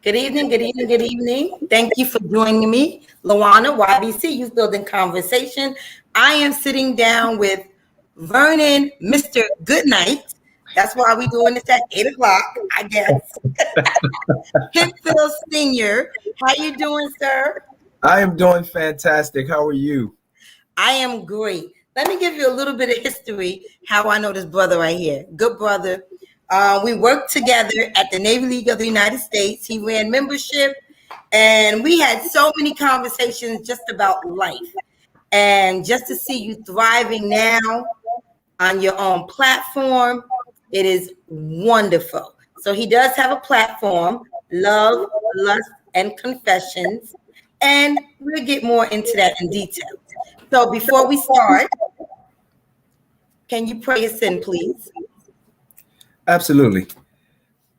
Good evening, good evening, good evening. Thank you for joining me, Luana, YBC-Youth Building Conversation. I am sitting down with Vernon, Mr. Goodnight. That's why we're doing this at 8 o'clock, I guess. Hemphill Senior. How you doing, sir? I am doing fantastic. How are you? I am great. Let me give you a little bit of history, how I know this brother right here. Good brother. We worked together at the Navy League of the United States. He ran membership, and we had so many conversations just about life. And just to see you thriving now on your own platform, it is wonderful. So he does have a platform, Love, Lust, and Confessions. And we'll get more into that in detail. So before we start, can you pray us in, please? Absolutely.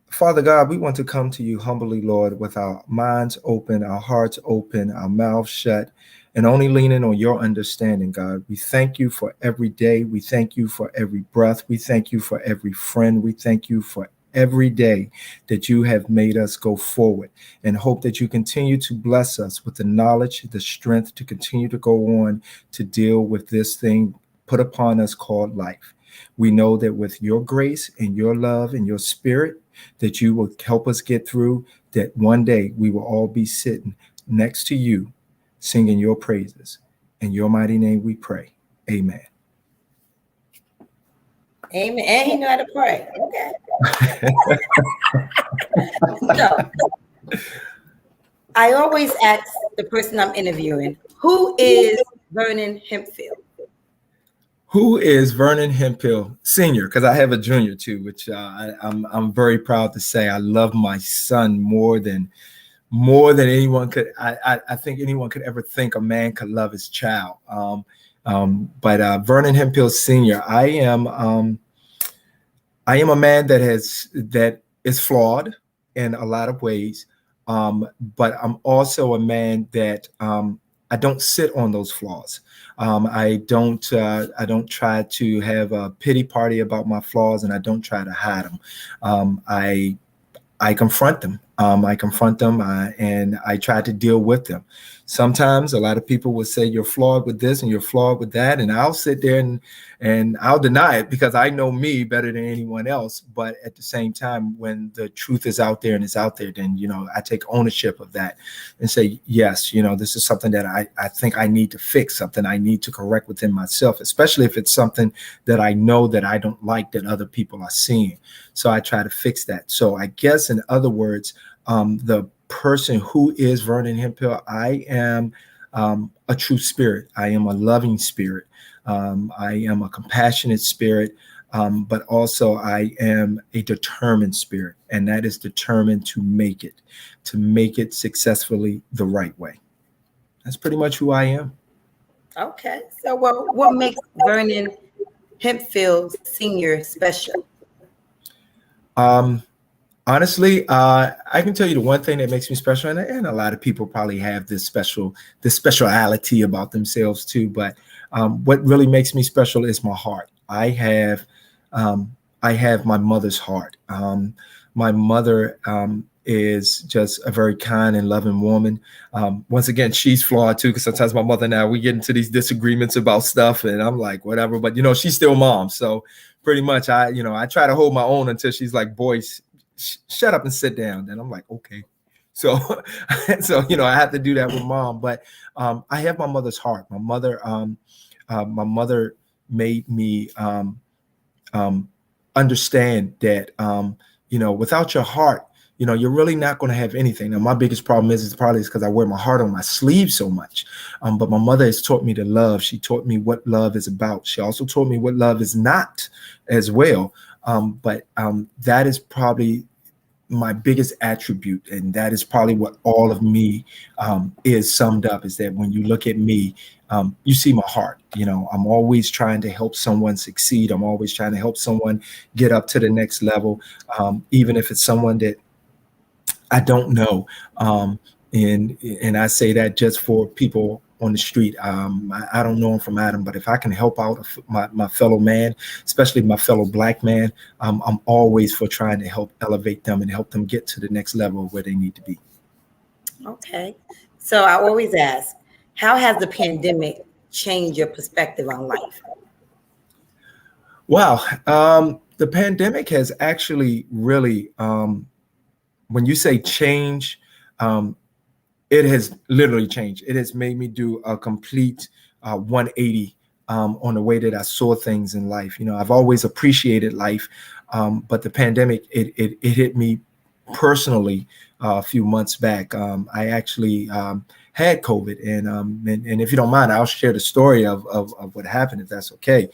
Father God, we want to come to you humbly, Lord, with our minds open, our hearts open, our mouths shut, and only leaning on your understanding, God. We thank you for every day. We thank you for every breath. We thank you for every friend. We thank you for every day that you have made us go forward, and hope that you continue to bless us with the knowledge, the strength to continue to go on to deal with this thing put upon us called life. We know that with your grace and your love and your spirit, that you will help us get through, that one day we will all be sitting next to you, singing your praises. In your mighty name we pray. Amen. Amen. And he know how to pray. Okay. So, I always ask the person I'm interviewing, who is Vernon Hemphill? Who is Vernon Hemphill Senior? Because I have a junior too, which I'm very proud to say. I love my son more than anyone could. I think anyone could ever think a man could love his child. But Vernon Hemphill Senior, I am a man that is flawed in a lot of ways, but I'm also a man that I don't sit on those flaws. I don't try to have a pity party about my flaws, and I don't try to hide them. I confront them. And I try to deal with them. Sometimes a lot of people will say you're flawed with this and you're flawed with that, and I'll sit there and I'll deny it because I know me better than anyone else. But at the same time, when the truth is out there and it's out there, then I take ownership of that and say, yes, this is something that I think I need to fix, something I need to correct within myself, especially if it's something that I know that I don't like that other people are seeing. So I try to fix that. So I guess in other words, the person who is Vernon Hemphill, I am a true spirit. I am a loving spirit. I am a compassionate spirit, but also I am a determined spirit, and that is determined to make it successfully the right way. That's pretty much who I am. Okay. So what makes Vernon Hemphill Senior special? Honestly, I can tell you the one thing that makes me special, and a lot of people probably have this speciality about themselves too. But what really makes me special is my heart. I have my mother's heart. My mother is just a very kind and loving woman. Once again, she's flawed too, because sometimes my mother and I, we get into these disagreements about stuff, and I'm like, whatever. But she's still mom, so pretty much I try to hold my own until she's like, boys, shut up and sit down. Then I'm like, okay. So I have to do that with mom. But I have my mother's heart. My mother made me understand that without your heart, you're really not going to have anything. Now, my biggest problem is probably because I wear my heart on my sleeve so much. But my mother has taught me to love. She taught me what love is about. She also taught me what love is not as well. But that is probably my biggest attribute, and that is probably what all of me is summed up, is that when you look at me, you see my heart. I'm always trying to help someone succeed. I'm always trying to help someone get up to the next level, even if it's someone that I don't know. And I say that just for people on the street. I don't know him from Adam, but if I can help out my fellow man, especially my fellow Black man, I'm always for trying to help elevate them and help them get to the next level where they need to be. Okay. So I always ask, how has the pandemic changed your perspective on life? Wow. The pandemic has actually really, when you say change, it has literally changed. It has made me do a complete 180 on the way that I saw things in life. You know, I've always appreciated life, but the pandemic, it hit me personally a few months back. I actually had COVID, and if you don't mind, I'll share the story of what happened, if that's okay.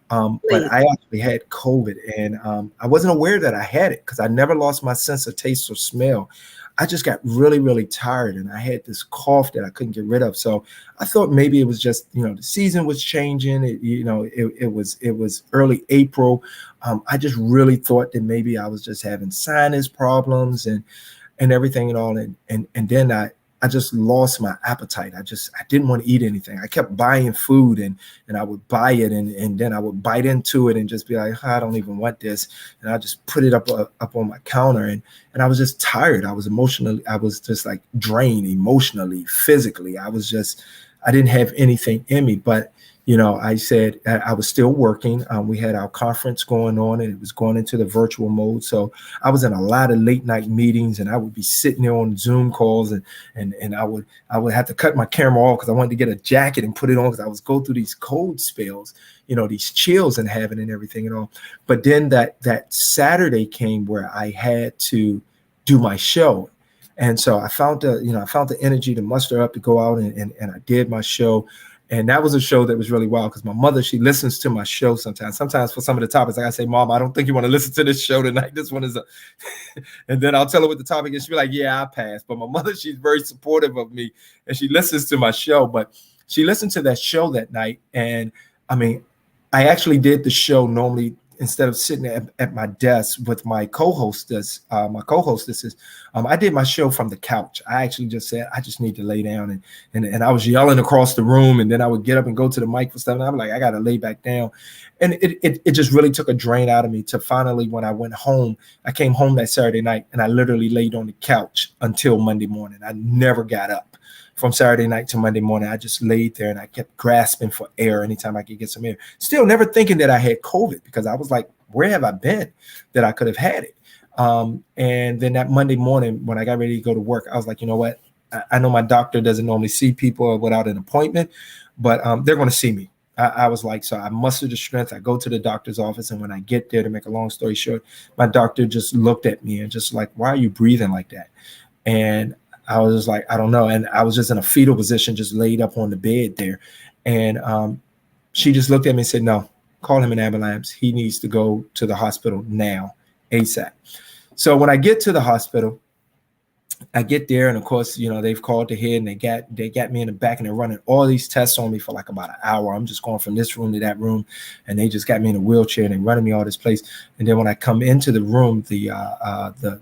But Please. I actually had COVID, and I wasn't aware that I had it because I never lost my sense of taste or smell. I just got really, really tired, and I had this cough that I couldn't get rid of. So I thought maybe it was just, the season was changing. It was early April. I just really thought that maybe I was just having sinus problems and everything and all. And then I just lost my appetite. I didn't want to eat anything. I kept buying food and I would buy it and then I would bite into it and just be like, I don't even want this. And I just put it up on my counter and I was just tired. I was just like drained emotionally, physically. I didn't have anything in me, but I said I was still working. We had our conference going on and it was going into the virtual mode. So I was in a lot of late night meetings and I would be sitting there on Zoom calls and I would have to cut my camera off because I wanted to get a jacket and put it on because I was go through these cold spells, these chills and having and everything and all. But then that Saturday came where I had to do my show. And so I found the energy to muster up to go out and I did my show. And that was a show that was really wild because my mother, she listens to my show sometimes. Sometimes for some of the topics, like I say, Mom, I don't think you want to listen to this show tonight. This one is and then I'll tell her what the topic is. She'll be like, yeah, I passed. But my mother, she's very supportive of me and she listens to my show. But she listened to that show that night. And I mean, I actually did the show normally instead of sitting at my desk with my co-hostesses, I did my show from the couch. I actually just said, I just need to lay down. And I was yelling across the room. And then I would get up and go to the mic for stuff. And I'm like, I got to lay back down. And it just really took a drain out of me to finally, when I went home, I came home that Saturday night and I literally laid on the couch until Monday morning. I never got up. From Saturday night to Monday morning, I just laid there and I kept grasping for air anytime I could get some air. Still never thinking that I had COVID because I was like, where have I been that I could have had it? And then that Monday morning when I got ready to go to work, I was like, you know what? I know my doctor doesn't normally see people without an appointment, but they're going to see me. I was like, so I mustered the strength. I go to the doctor's office. And when I get there, to make a long story short, my doctor just looked at me and just like, why are you breathing like that? And I was just like, I don't know. And I was just in a fetal position, just laid up on the bed there. And she just looked at me and said, no, call him an ambulance. He needs to go to the hospital now, ASAP. So when I get to the hospital, I get there, and of course, they've called the head and they got me in the back and they're running all these tests on me for like about an hour. I'm just going from this room to that room, and they just got me in a wheelchair and they're running me all this place. And then when I come into the room, the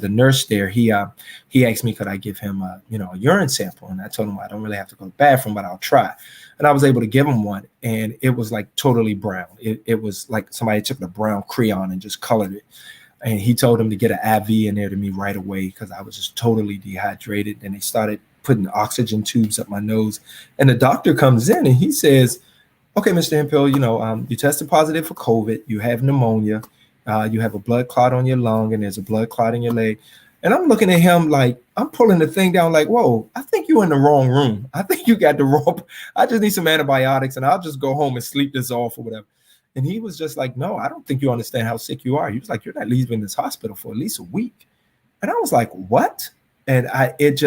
nurse there, he asked me, could I give him a urine sample? And I told him I don't really have to go to the bathroom, but I'll try. And I was able to give him one, and it was like totally brown. It was like somebody took the brown crayon and just colored it. And he told him to get an IV in there to me right away because I was just totally dehydrated. And they started putting oxygen tubes up my nose. And the doctor comes in and he says, okay, Mr. Hemphill, you tested positive for COVID. You have pneumonia. You have a blood clot on your lung and there's a blood clot in your leg. And I'm looking at him like, I'm pulling the thing down like, whoa, I think you're in the wrong room. I think you got the wrong, I just need some antibiotics and I'll just go home and sleep this off or whatever. And he was just like, no, I don't think you understand how sick you are. He was like, you're not leaving this hospital for at least a week. And I was like, what? And it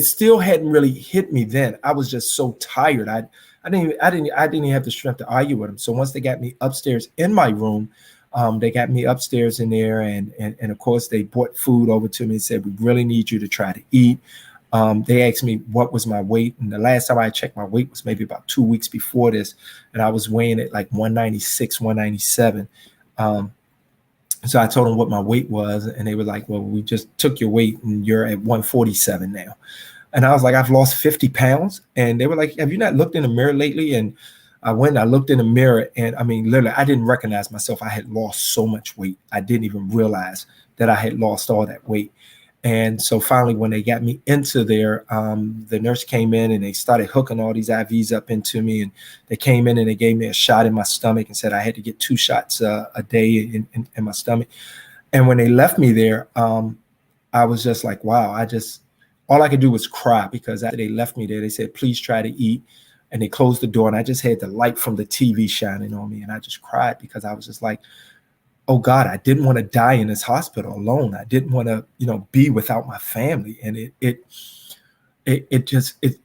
still hadn't really hit me then. I was just so tired. I didn't even have the strength to argue with him. So once they got me upstairs in my room, they got me upstairs in there. And of course they brought food over to me and said, we really need you to try to eat. They asked me what was my weight. And the last time I checked my weight was maybe about 2 weeks before this. And I was weighing it like 196, 197. So I told them what my weight was. And they were like, well, we just took your weight and you're at 147 now. And I was like, I've lost 50 pounds. And they were like, have you not looked in the mirror lately? And I went and I looked in the mirror, and I mean, literally, I didn't recognize myself. I had lost so much weight. I didn't even realize that I had lost all that weight. And so finally, when they got me into there, the nurse came in and they started hooking all these IVs up into me. And they came in and they gave me a shot in my stomach and said I had to get 2 shots a day in my stomach. And when they left me there, I was just like, wow, all I could do was cry, because after they left me there, they said, please try to eat. And they closed the door, and I just had the light from the TV shining on me. And I just cried, because I was just like, oh God, I didn't want to die in this hospital alone. I didn't want to, be without my family. And it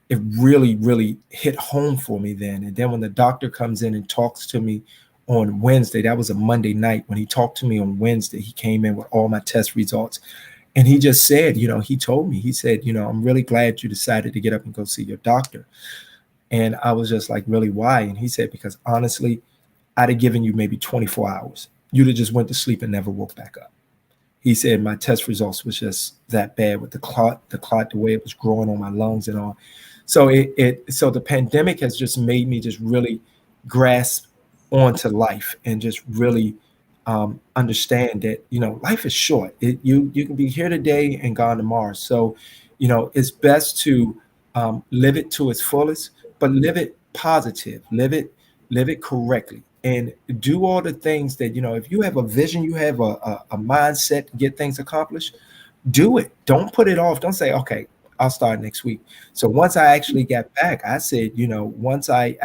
really, really hit home for me then. And then when the doctor comes in and talks to me on Wednesday, that was a Monday night. When he talked to me on Wednesday, he came in with all my test results. And he just said, he told me, he said, I'm really glad you decided to get up and go see your doctor. And I was just like, really, why? And he said, because honestly, I'd have given you maybe 24 hours. You'd have just went to sleep and never woke back up. He said my test results was just that bad with the clot, the way it was growing on my lungs and all. So so the pandemic has just made me just really grasp onto life and just really understand that, life is short. You can be here today and gone tomorrow. So, it's best to live it to its fullest, but live it positive, live it correctly, and do all the things that, if you have a vision, you have a mindset to get things accomplished, do it. Don't put it off. Don't say, okay, I'll start next week. So once I actually got back, I said, once I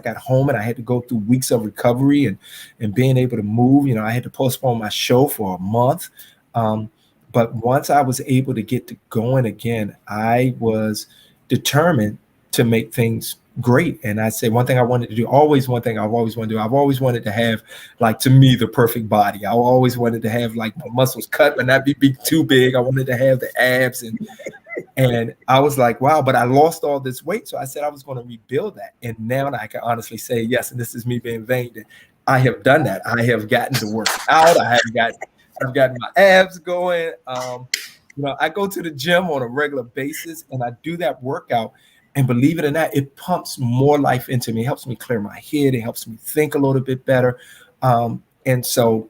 got home and I had to go through weeks of recovery and being able to move, I had to postpone my show for a month. But once I was able to get to going again, I was determined to make things great. And I say one thing I wanted to do, one thing I've always wanted to do, I've always wanted to have, like, to me, the perfect body. I always wanted to have, like, my muscles cut but not be too big. I wanted to have the abs, and I was like, wow, but I lost all this weight. So I said I was going to rebuild that. And now I can honestly say, yes, and this is me being vain, that I have done that. I have gotten to work out. I've gotten my abs going. I go to the gym on a regular basis and I do that workout. And believe it or not, it pumps more life into me. It helps me clear my head. It helps me think a little bit better. And so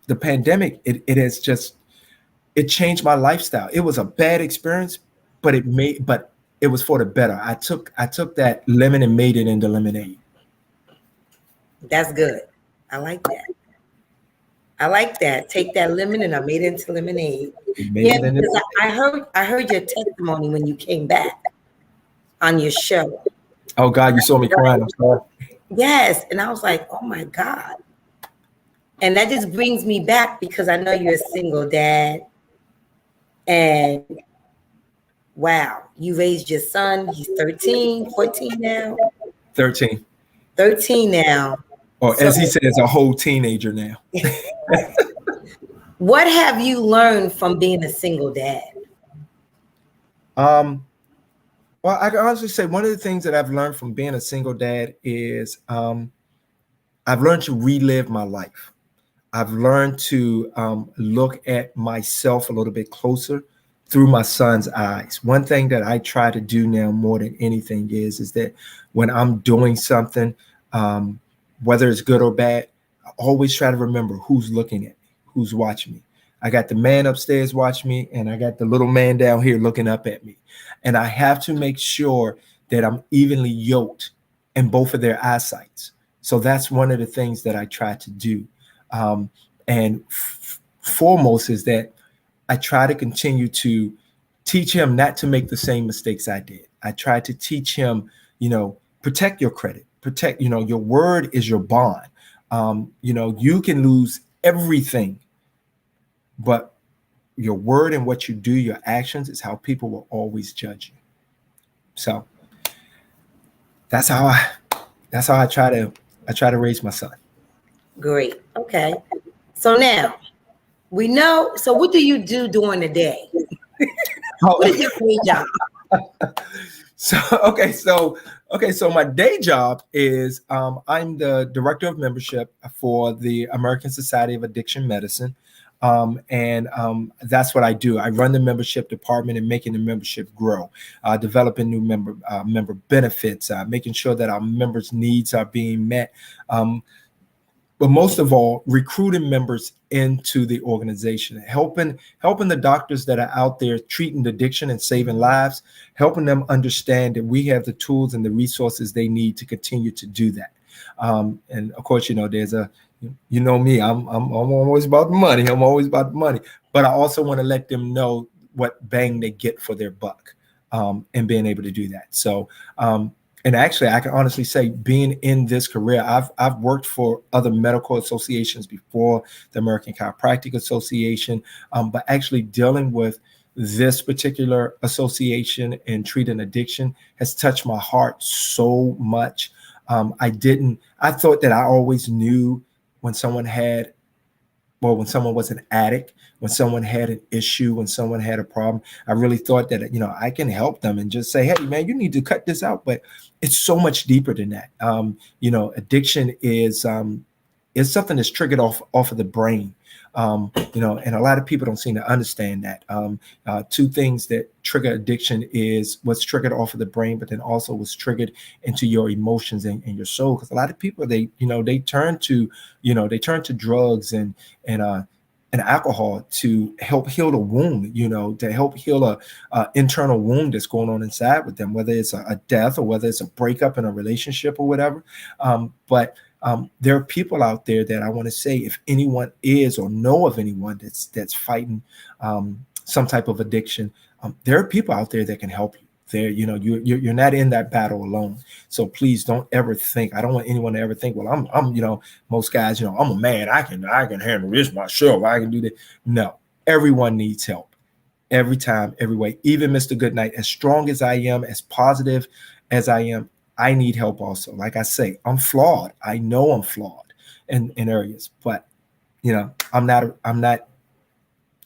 the pandemic, it has just, it changed my lifestyle. It was a bad experience, but it was for the better. I took that lemon and made it into lemonade. That's good. I like that. Take that lemon and I made it into lemonade. Because I heard your testimony when you came back on your show. Oh God, you saw me crying. I'm sorry. Yes. And I was like, oh my God. And that just brings me back, because I know you're a single dad. And wow, you raised your son. He's 13, 14 now. 13. 13 now. Or as he says, a whole teenager now. What have you learned from being a single dad? Well, I can honestly say one of the things that I've learned from being a single dad is I've learned to relive my life. I've learned to look at myself a little bit closer through my son's eyes. One thing that I try to do now more than anything is that when I'm doing something, whether it's good or bad, I always try to remember who's looking at me, who's watching me. I got the man upstairs watching me, and I got the little man down here looking up at me. And I have to make sure that I'm evenly yoked in both of their eyesights. So that's one of the things that I try to do. And foremost is that I try to continue to teach him not to make the same mistakes I did. I try to teach him, protect your credit, protect, your word is your bond. You can lose everything, but your word and what you do, your actions, is how people will always judge you. So that's how I try to raise my son. Great. Okay. So now we know. So what do you do during the day? What is your day job? So my day job is I'm the director of membership for the American Society of Addiction Medicine. And that's what I do. I run the membership department and making the membership grow, developing new member benefits, making sure that our members' needs are being met. But most of all, recruiting members into the organization, helping the doctors that are out there treating addiction and saving lives, helping them understand that we have the tools and the resources they need to continue to do that. And of course, there's me, I'm always about the money. I'm always about the money, but I also want to let them know what bang they get for their buck, and being able to do that. So, and actually, I can honestly say, being in this career, I've worked for other medical associations before, the American Chiropractic Association, but actually dealing with this particular association and treating addiction has touched my heart so much. I thought that I always knew when someone when someone was an addict, when someone had an issue, when someone had a problem. I really thought that, I can help them and just say, hey, man, you need to cut this out. But it's so much deeper than that. Addiction is something that's triggered off of the brain. And a lot of people don't seem to understand that. Two things that trigger addiction is what's triggered off of the brain, but then also what's triggered into your emotions and your soul. Because a lot of people, they turn to drugs and alcohol to help heal the wound, to help heal a internal wound that's going on inside with them, whether it's a death or whether it's a breakup in a relationship or whatever. But there are people out there that I want to say, if anyone is or know of anyone that's fighting some type of addiction, there are people out there that can help you. You're not in that battle alone. So please don't ever think. I don't want anyone to ever think, well, I'm most guys, I'm a man. I can handle this myself. I can do that. No, everyone needs help every time, every way. Even Mr. Goodnight, as strong as I am, as positive as I am, I need help also. Like I say, I'm flawed. I know I'm flawed in areas, but I'm not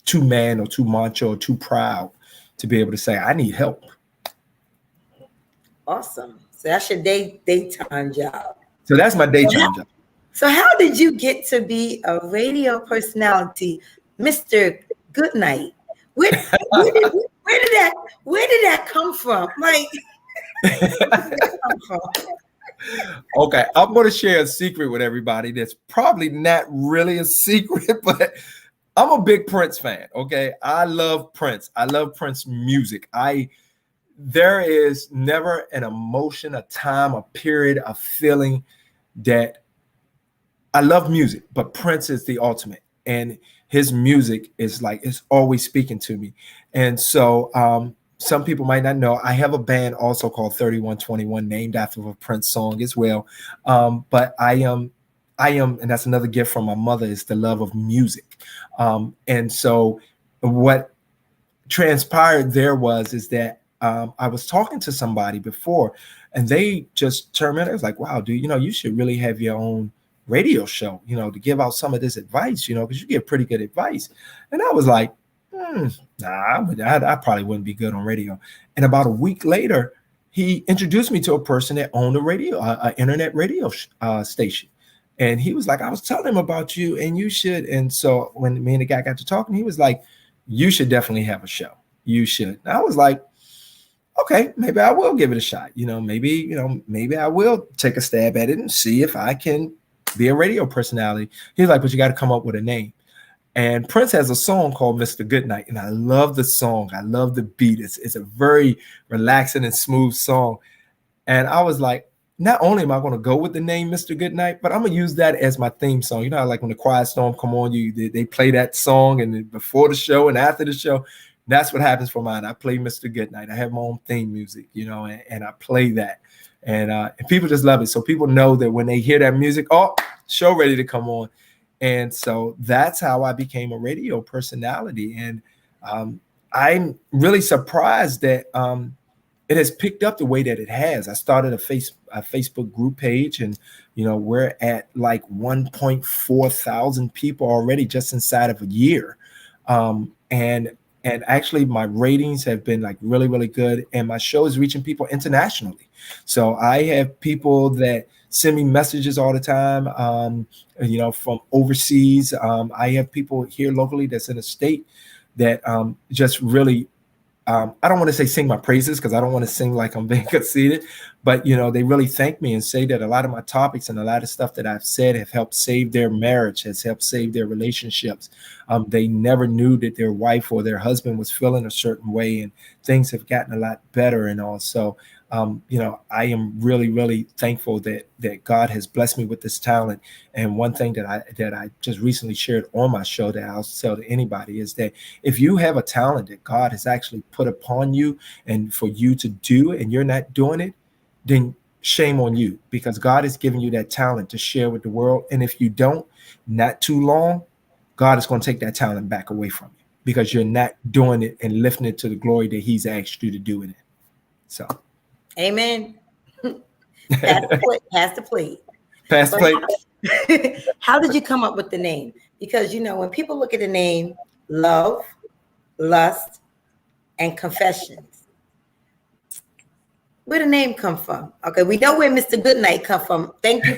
too man or too macho or too proud to be able to say I need help. Awesome. So that's your daytime job. So that's my daytime job. So how did you get to be a radio personality, Mr. Goodnight? Where did that come from? Like, where did that come from? Okay, I'm going to share a secret with everybody that's probably not really a secret, but I'm a big Prince fan. Okay, I love Prince. I love Prince music. There is never an emotion, a time, a period, a feeling that I love music, but Prince is the ultimate, and his music is like, it's always speaking to me. And so some people might not know, I have a band also called 3121, named after a Prince song as well. But I am, and that's another gift from my mother, is the love of music. And so what transpired there is that I was talking to somebody before, and they just turned around. I was like, wow, dude, you should really have your own radio show, to give out some of this advice, because you give pretty good advice. And I was like, nah, I probably wouldn't be good on radio. And about a week later, he introduced me to a person that owned an internet radio station. And he was like, I was telling him about you, and you should. And so when me and the guy got to talking, he was like, you should definitely have a show. You should. And I was like, okay, maybe I will give it a shot. Maybe I will take a stab at it and see if I can be a radio personality. He's like, but you got to come up with a name. And Prince has a song called Mr. Goodnight, and I love the song. I love the beat. It's a very relaxing and smooth song. And I was like, not only am I going to go with the name Mr. Goodnight, but I'm going to use that as my theme song. Like when the Quiet Storm come on, they play that song, and then before the show and after the show, that's what happens for mine. I play Mr. Goodnight. I have my own theme music, and I play that. And people just love it. So people know that when they hear that music, oh, show ready to come on. And so that's how I became a radio personality. And I'm really surprised that it has picked up the way that it has. I started a Facebook group page, and we're at like 1.4 thousand people already just inside of a year. And actually my ratings have been like really, really good. And my show is reaching people internationally. So I have people that send me messages all the time, from overseas. I have people here locally that's in the state that just really, I don't want to say sing my praises because I don't want to sing like I'm being conceited, but they really thank me and say that a lot of my topics and a lot of stuff that I've said have helped save their marriage, has helped save their relationships. They never knew that their wife or their husband was feeling a certain way, and things have gotten a lot better. And also, I am really, really thankful that God has blessed me with this talent. And one thing that I just recently shared on my show that I'll tell to anybody is that if you have a talent that God has actually put upon you and for you to do, and you're not doing it, then shame on you, because God has given you that talent to share with the world. And if you don't, not too long, God is going to take that talent back away from you because you're not doing it and lifting it to the glory that He's asked you to do in it. So, amen. Pass the plate. Pass the plate. How did you come up with the name? Because when people look at the name love, lust, and confessions, where the name come from? Okay, we know where Mr. Goodnight come from. Thank you.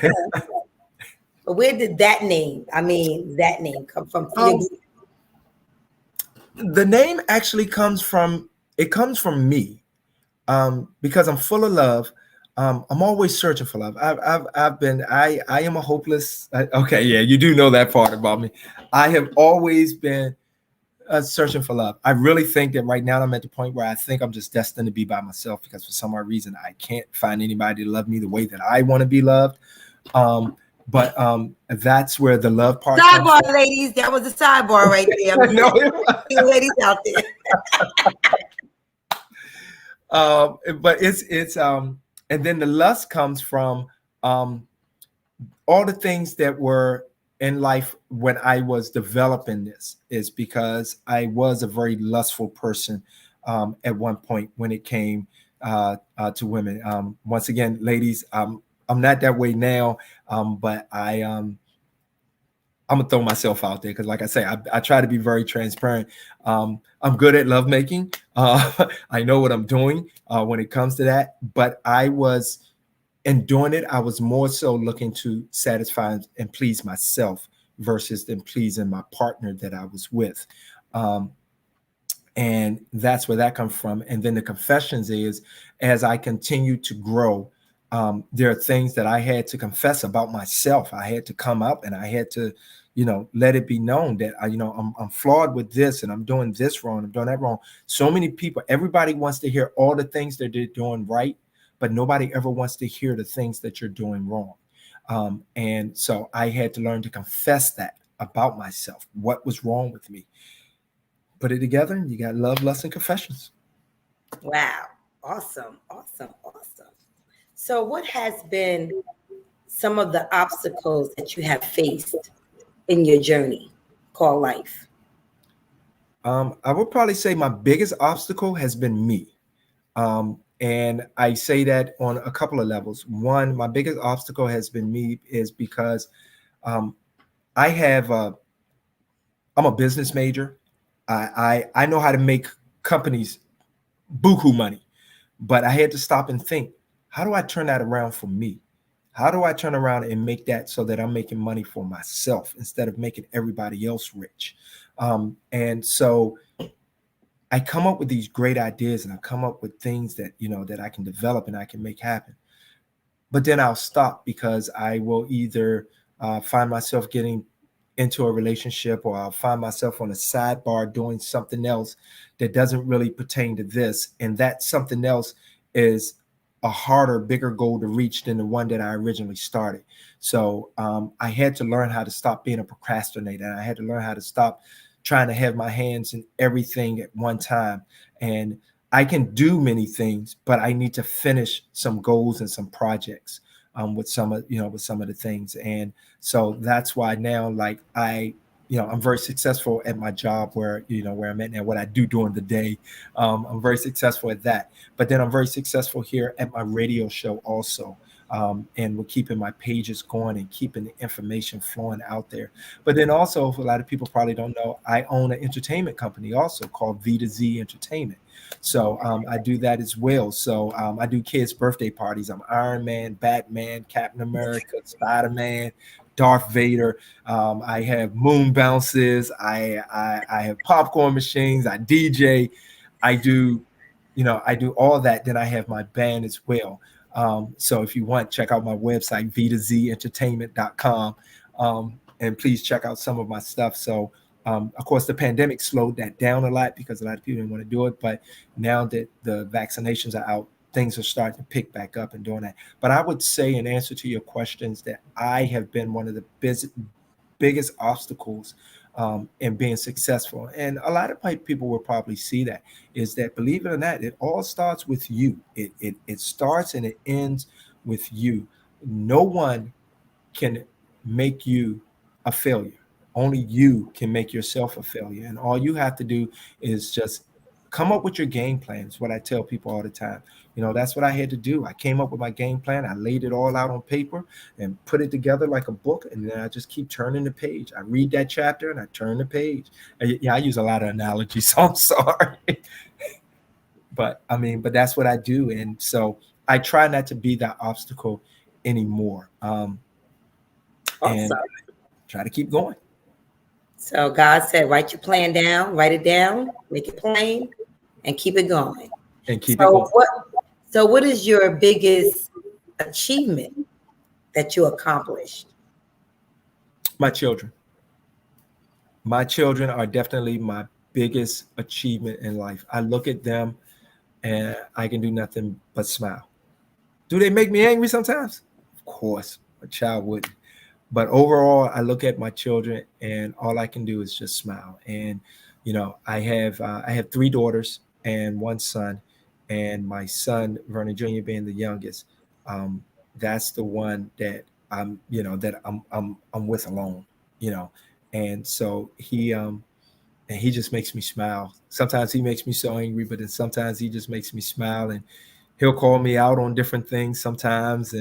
But where did that name come from? The name actually comes from me, because I'm full of love. I'm always searching for love. I am a hopeless. Okay, yeah, you do know that part about me. I have always been searching for love. I really think that right now I'm at the point where I think I'm just destined to be by myself, because for some odd reason I can't find anybody to love me the way that I want to be loved. But that's where the love part. Sidebar, ladies. That was a sidebar right there. No, ladies out there. But it's and then the lust comes from all the things that were in life when I was developing this, is because I was a very lustful person at one point when it came to women. Once again, ladies, I'm not that way now, but I'm gonna throw myself out there because, like I say, I try to be very transparent. I'm good at lovemaking. I know what I'm doing when it comes to that. But in doing it, I was more so looking to satisfy and please myself versus than pleasing my partner that I was with. And that's where that comes from. And then the confessions is, as I continue to grow, there are things that I had to confess about myself. I had to come up and I had to, let it be known that I'm flawed with this, and I'm doing this wrong, I'm doing that wrong. So many people, everybody wants to hear all the things that they're doing right, but nobody ever wants to hear the things that you're doing wrong. And so I had to learn to confess that about myself, what was wrong with me. Put it together, and you got love, lust, and confessions. Wow. Awesome. So what has been some of the obstacles that you have faced in your journey called life? I would probably say my biggest obstacle has been me. And I say that on a couple of levels. One, my biggest obstacle has been me is because I'm a business major. I know how to make companies buku money, but I had to stop and think, how do I turn that around for me? How do I turn around and make that so that I'm making money for myself instead of making everybody else rich? And so I come up with these great ideas, and I come up with things that, that I can develop and I can make happen. But then I'll stop because I will either find myself getting into a relationship, or I'll find myself on a sidebar doing something else that doesn't really pertain to this. And that something else is a harder, bigger goal to reach than the one that I originally started. So I had to learn how to stop being a procrastinator. And I had to learn how to stop trying to have my hands in everything at one time. And I can do many things, but I need to finish some goals and some projects with some of the things. And so that's why now, like I'm very successful at my job where I'm at now, what I do during the day. I'm very successful at that. But then I'm very successful here at my radio show also. and we're keeping my pages going and keeping the information flowing out there. But then also, a lot of people probably don't know, I own an entertainment company also called V2Z Entertainment. So I do that as well. So I do kids' birthday parties. I'm Iron Man, Batman, Captain America, Spider-Man, Darth Vader. I have moon bounces. I have popcorn machines. I DJ. I do, I do all that. Then I have my band as well. So if you want, check out my website, v2zentertainment.com. And please check out some of my stuff. So, of course, the pandemic slowed that down a lot because a lot of people didn't want to do it. But now that the vaccinations are out, things are starting to pick back up and doing that. But I would say, in answer to your questions, that I have been one of the biggest obstacles in being successful. And a lot of people will probably see that, is that, believe it or not, it all starts with you. It starts and it ends with you. No one can make you a failure. Only you can make yourself a failure. And all you have to do is just come up with your game plan. Is what I tell people all the time. That's what I had to do. I came up with my game plan. I laid it all out on paper and put it together like a book. And then I just keep turning the page. I read that chapter and I turn the page. Yeah, I use a lot of analogies, so I'm sorry. But that's what I do. And so I try not to be that obstacle anymore. Awesome. And try to keep going. So God said, write your plan down, write it down, make it plain, and keep it going. And keep it going. What is your biggest achievement that you accomplished? My children. My children are definitely my biggest achievement in life. I look at them and I can do nothing but smile. Do they make me angry sometimes? Of course, a child wouldn't. But overall, I look at my children and all I can do is just smile. And, I have 3 daughters and 1 son, and my son, Vernon Jr. being the youngest. That's the one that I'm with alone, and so he just makes me smile. Sometimes he makes me so angry, but then sometimes he just makes me smile, and he'll call me out on different things sometimes.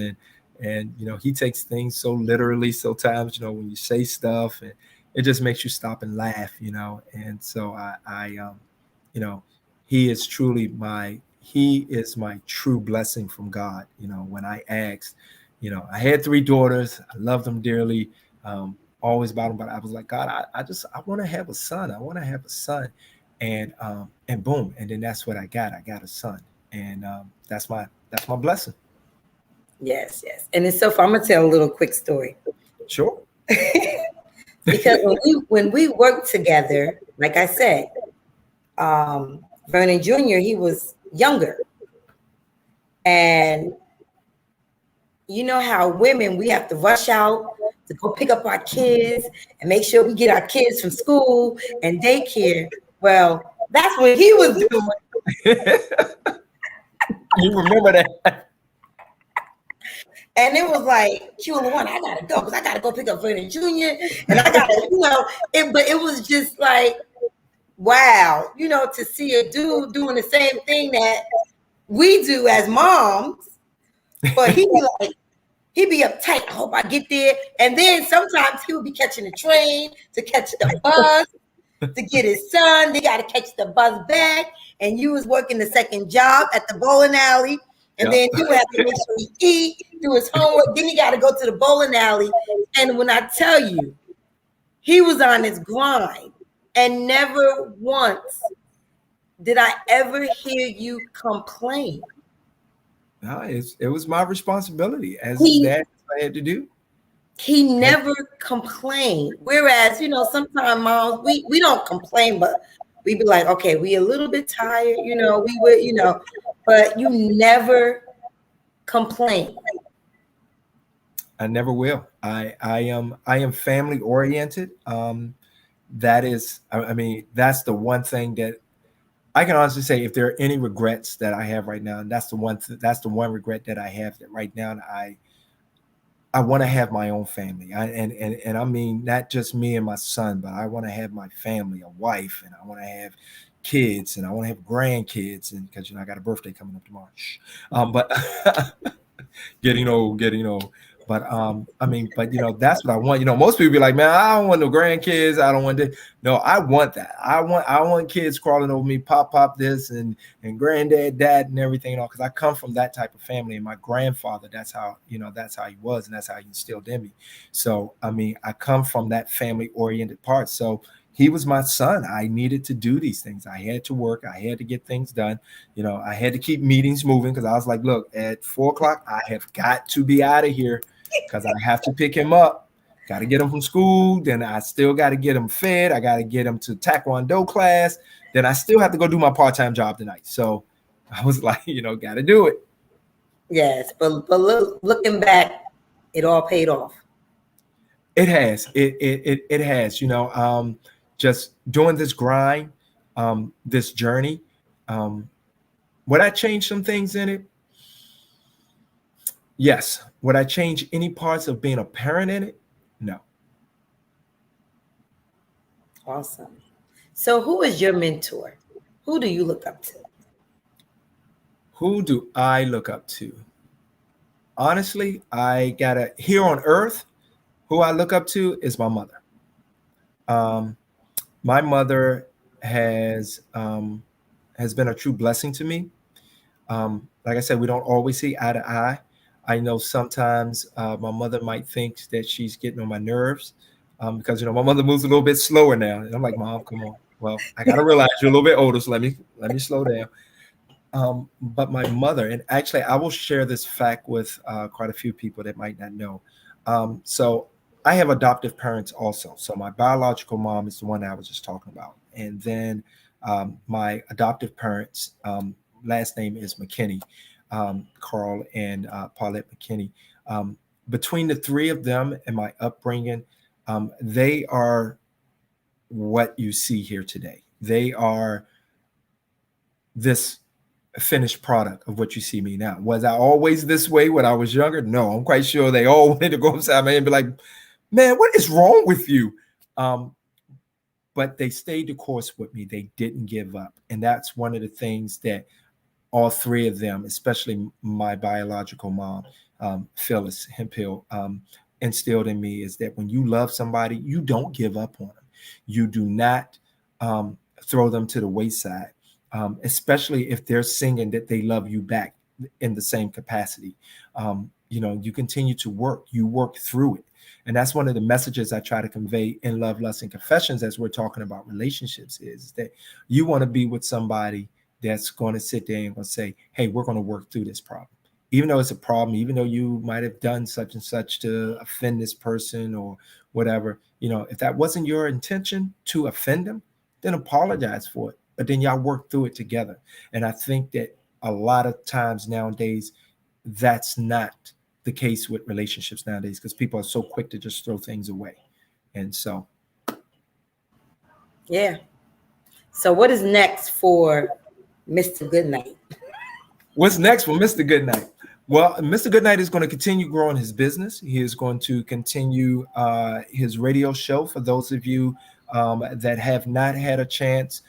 And he takes things so literally sometimes, when you say stuff, and it just makes you stop and laugh, and so he is my true blessing from God. When I asked, I had 3 daughters, I love them dearly, always about them, but I was like, God, I want to have a son. I want to have a son. And boom. And then that's what I got. I got a son. And that's my blessing. Yes. And it's so fun. I'm going to tell a little quick story. Sure. Because when we worked together, like I said, Vernon Jr., he was younger. And you know how women, we have to rush out to go pick up our kids and make sure we get our kids from school and daycare. Well, that's what he was doing. You remember that? And it was like, Q1, I gotta go because I gotta go pick up Vernon Jr. And I gotta, but it was just like, wow, to see a dude doing the same thing that we do as moms. But he'd be uptight. I hope I get there. And then sometimes he would be catching the train to catch the bus to get his son. They got to catch the bus back. And you was working the second job at the bowling alley. And then you have to make sure he eat, do his homework. Then he got to go to the bowling alley. And when I tell you, he was on his grind. And never once did I ever hear you complain. No, it was my responsibility as his dad. I had to do. He never complained. Whereas, sometimes moms, we don't complain, but we be like, okay, we a little bit tired, we would, but you never complain. I never will. I am family oriented. That is, that's the one thing that I can honestly say, if there are any regrets that I have right now, and that's the one regret that I have that right now, I want to have my own family. And I mean, not just me and my son, but I want to have my family, a wife, and I want to have kids, and I want to have grandkids, and because I got a birthday coming up tomorrow. getting old. But I mean, but that's what I want. Most people be like, man, I don't want no grandkids. I don't want to. No, I want that. I want kids crawling over me, pop this and granddad, dad, and everything, because I come from that type of family. And my grandfather, that's how he was, and that's how he instilled in me. So I mean, I come from that family oriented part. So he was my son. I needed to do these things. I had to work. I had to get things done. I had to keep meetings moving because I was like, look, at 4 o'clock, I have got to be out of here because I have to pick him up. Got to get him from school. Then I still got to get him fed. I got to get him to Taekwondo class. Then I still have to go do my part-time job tonight. So I was like, got to do it. Yes, but looking back, it all paid off. It has. It has. Just doing this grind, this journey. Would I change some things in it? Yes. Would I change any parts of being a parent in it? No. Awesome. So who is your mentor? Who do you look up to? Who do I look up to? Honestly, here on earth, who I look up to is my mother. My mother has been a true blessing to me. Like I said, we don't always see eye to eye. I know sometimes my mother might think that she's getting on my nerves because my mother moves a little bit slower now, and I'm like, Mom, come on. Well, I gotta realize you're a little bit older, so let me slow down. But my mother, and actually, I will share this fact with quite a few people that might not know. So I have adoptive parents also. So my biological mom is the one I was just talking about, and then my adoptive parents. Last name is McKinney, Carl and Paulette McKinney. Between the three of them and my upbringing, they are what you see here today. They are this finished product of what you see me now. Was I always this way when I was younger? No, I'm quite sure they all wanted to go upside my head and be like, man, what is wrong with you? But they stayed the course with me. They didn't give up. And that's one of the things that all three of them, especially my biological mom, Phyllis Hemphill, instilled in me, is that when you love somebody, you don't give up on them. You do not throw them to the wayside, especially if they're singing that they love you back in the same capacity. You continue to work. You work through it. And that's one of the messages I try to convey in Love, Lust, and Confessions as we're talking about relationships, is that you want to be with somebody that's going to sit there and going to say, hey, we're going to work through this problem. Even though it's a problem, even though you might have done such and such to offend this person or whatever, if that wasn't your intention to offend them, then apologize for it. But then y'all work through it together. And I think that a lot of times nowadays, that's not the case with relationships nowadays, because people are so quick to just throw things away. And so. Yeah. So what is next for Mr. Goodnight? What's next for Mr. Goodnight? Well, Mr. Goodnight is going to continue growing his business. He is going to continue his radio show. For those of you that have not had a chance,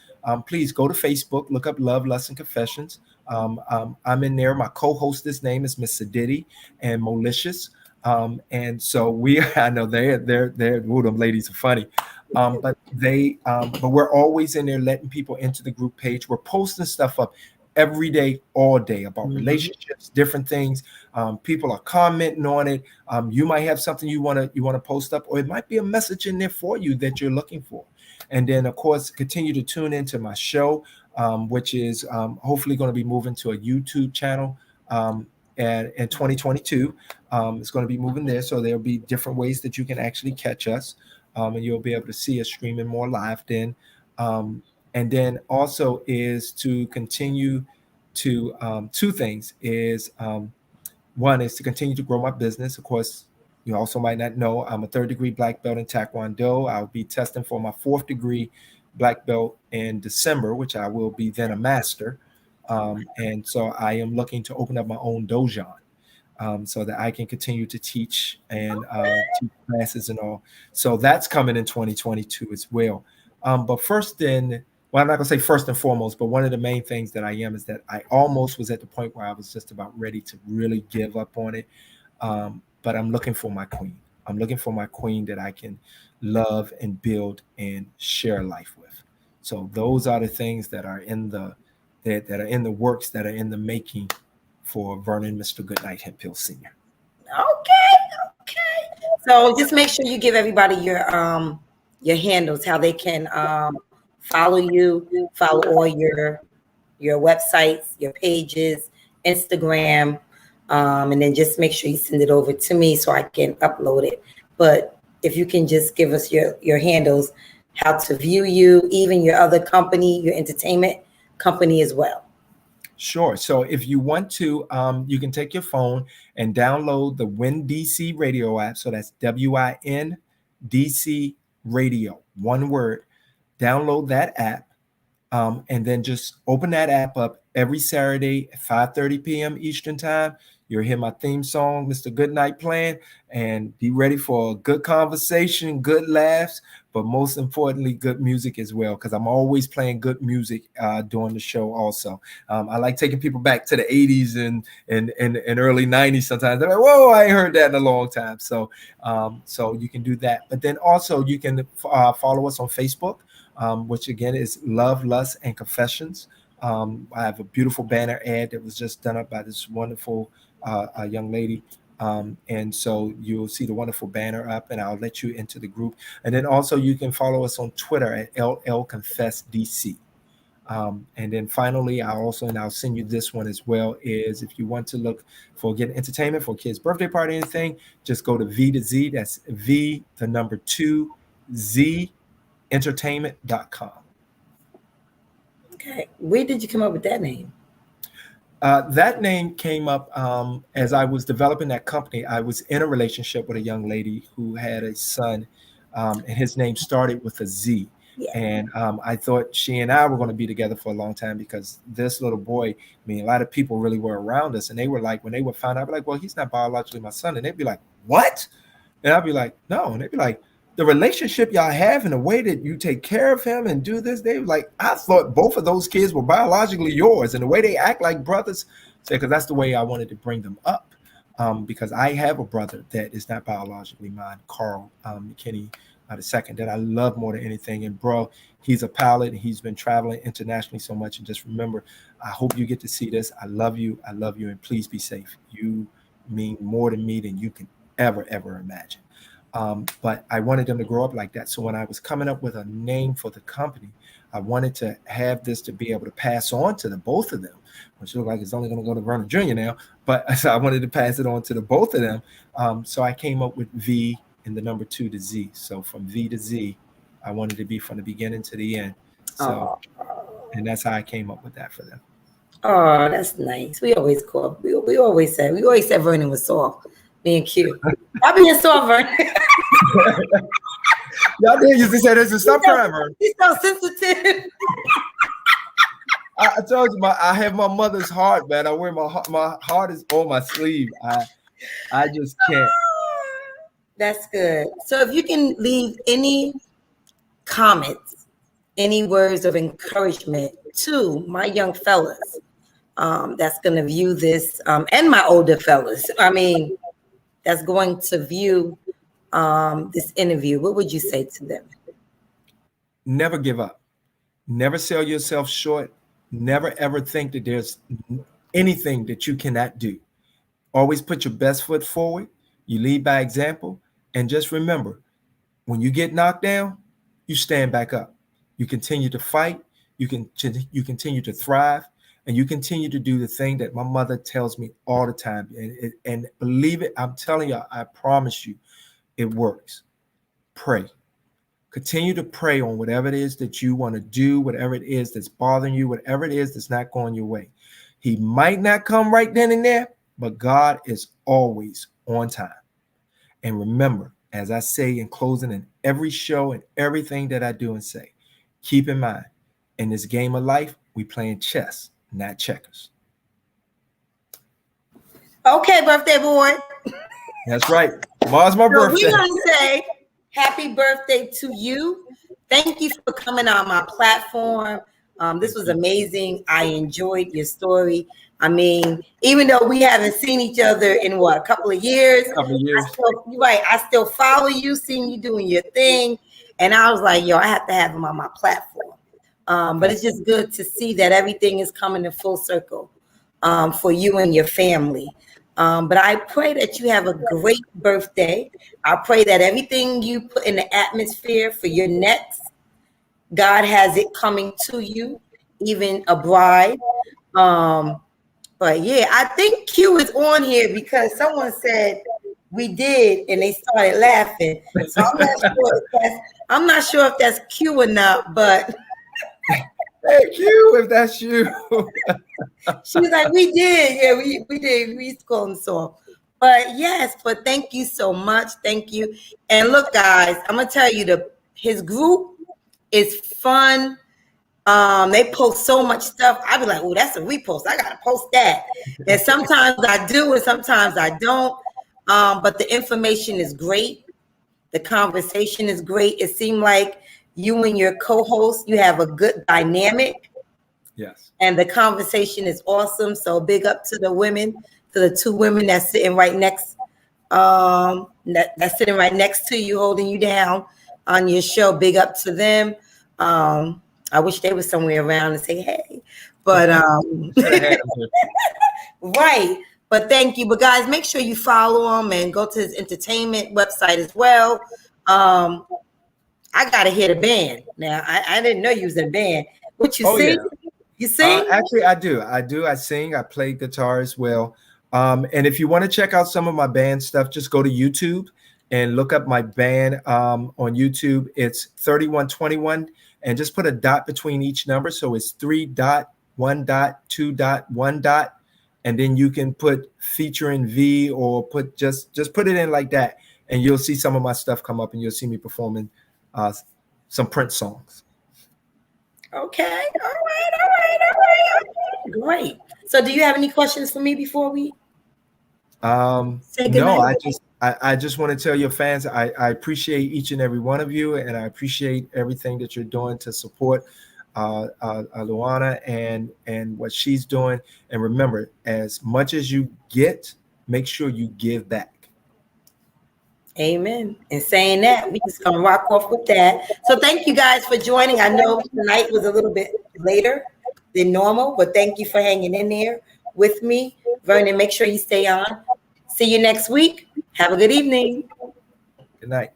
please go to Facebook, look up Love, Lust, and Confessions. I'm in there. My co-hostess name is Miss Sadidi and Malicious. And so I know they're them ladies are funny. But we're always in there letting people into the group page. We're posting stuff up every day, all day, about relationships, different things. People are commenting on it. You might have something you want to post up, or it might be a message in there for you that you're looking for. And then, of course, continue to tune into my show, which is hopefully going to be moving to a YouTube channel in 2022. It's going to be moving there, so there'll be different ways that you can actually catch us, and you'll be able to see us streaming more live then. And then also is to continue to two things is one is to continue to grow my business. Of course, you also might not know I'm a 3rd-degree black belt in Taekwondo. I'll be testing for my 4th-degree black belt in December, which I will be then a master. And so I am looking to open up my own dojo so that I can continue to teach and teach classes and all. So that's coming in 2022 as well. But first then, well, I'm not gonna say first and foremost, but one of the main things that I am is that I almost was at the point where I was just about ready to really give up on it. But I'm looking for my queen. I'm looking for my queen that I can love and build and share life with. So those are the things that are in the that are in the works, that are in the making for Vernon, Mr. Goodnight Hemphill Sr. Okay. So just make sure you give everybody your handles, how they can follow you, follow all your websites, your pages, Instagram, and then just make sure you send it over to me so I can upload it. But if you can just give us your handles, how to view you, even your other company, your entertainment company as well. Sure. So if you want to, you can take your phone and download the WinDC radio app. So that's WINDC radio, one word. Download that app, and then just open that app up every Saturday at 5:30 p.m. Eastern time. You'll hear my theme song, Mr. Goodnight, playing, and be ready for a good conversation, good laughs, but most importantly, good music as well, because I'm always playing good music during the show also. I like taking people back to the 80s and early 90s sometimes. They're like, whoa, I ain't heard that in a long time. So you can do that. But then also you can follow us on Facebook, which again is Love, Lust, and Confessions. I have a beautiful banner ad that was just done up by this wonderful young lady. And so you'll see the wonderful banner up, and I'll let you into the group. And then also you can follow us on Twitter at LLConfessDC. And then finally, I'll send you this one as well, is if you want to look for getting entertainment for kids' birthday party, anything, just go to V to Z. That's V, the number 2, Z, entertainment.com. Okay. Where did you come up with that name? That name came up as I was developing that company. I was in a relationship with a young lady who had a son, and his name started with a Z. Yeah. And I thought she and I were going to be together for a long time, because this little boy, I mean, a lot of people really were around us, and they were like, when they would find out, I'd be like, well, he's not biologically my son. And they'd be like, what? And I'd be like, no. And they'd be like, the relationship y'all have and the way that you take care of him and do this, they were like, I thought both of those kids were biologically yours, and the way they act like brothers, because that's the way I wanted to bring them up. Because I have a brother that is not biologically mine, Carl McKinney the second, that I love more than anything. And bro, he's a pilot, and he's been traveling internationally so much. And just remember, I hope you get to see this. I love you, and please be safe. You mean more to me than you can ever imagine. But I wanted them to grow up like that. So when I was coming up with a name for the company, I wanted to have this to be able to pass on to the both of them, which look like it's only going to go to Vernon Jr. now. But so I wanted to pass it on to the both of them. So I came up with V and the number 2 to Z. So from V to Z, I wanted to be from the beginning to the end. So, and that's how I came up with that for them. Oh, that's nice. We always said Vernon was soft, being cute. I'll be a soft Vernon. Y'all did used to say this, stop crying, Vernon. He's so sensitive. I told you, I have my mother's heart, man. I wear my heart is on my sleeve. I just can't. That's good. So if you can leave any comments, any words of encouragement to my young fellas that's going to view this, and my older fellas, I mean, that's going to view this interview, what would you say to them? Never give up. Never sell yourself short. Never ever think that there's anything that you cannot do. Always put your best foot forward. You lead by example. And just remember, when you get knocked down, you stand back up. You continue to fight. You continue to thrive. And you continue to do the thing that my mother tells me all the time. And believe it, I'm telling you, I promise you, it works. Pray. Continue to pray on whatever it is that you want to do, whatever it is that's bothering you, whatever it is that's not going your way. He might not come right then and there, but God is always on time. And remember, as I say in closing in every show and everything that I do and say, keep in mind, in this game of life, we playing chess, not checkers. Okay, birthday boy. That's right. Tomorrow's my birthday. We're going to say happy birthday to you. Thank you for coming on my platform. This was amazing. I enjoyed your story. I mean, even though we haven't seen each other in what, a couple of years, you're right. I still follow you, seeing you doing your thing. And I was like, yo, I have to have him on my platform. But it's just good to see that everything is coming in full circle for you and your family. But I pray that you have a great birthday. I pray that everything you put in the atmosphere for your next, God has it coming to you, even a bride. But yeah, I think Q is on here because someone said we did, and they started laughing. So I'm not sure if that's Q or not, but hey Q, if that's you. She's like, we did. Yeah, we did. We used to call him so. But yes, but thank you so much. Thank you. And look, guys, I'm gonna tell you, his group is fun. They post so much stuff. I be like, oh, that's a repost. I gotta post that. And sometimes I do, and sometimes I don't. But the information is great. The conversation is great. It seemed like you and your co-host, you have a good dynamic. Yes. And the conversation is awesome. So big up to the women, to the two women that's sitting right next, that's sitting right next to you, holding you down on your show. Big up to them. I wish they were somewhere around and say, hey, but right. But thank you. But guys, make sure you follow him and go to his entertainment website as well. I gotta hear the band. Now I didn't know you was in a band. What you sing? Yeah. You sing? Actually, I do. I sing. I play guitar as well. And if you want to check out some of my band stuff, just go to YouTube and look up my band on YouTube. It's 3121, and just put a dot between each number. So it's 3.1.2.1. And then you can put featuring V, or put just put it in like that, and you'll see some of my stuff come up, and you'll see me performing some Prince songs. Okay. All right. Great. So do you have any questions for me before we say good night? No, I just want to tell your fans I appreciate each and every one of you, and I appreciate everything that you're doing to support Luana and what she's doing. And remember, as much as you get, make sure you give back. Amen. And saying that, we just gonna rock off with that. So thank you guys for joining. I know tonight was a little bit later than normal, but thank you for hanging in there with me. Vernon, make sure you stay on. See you next week. Have a good evening. Good night.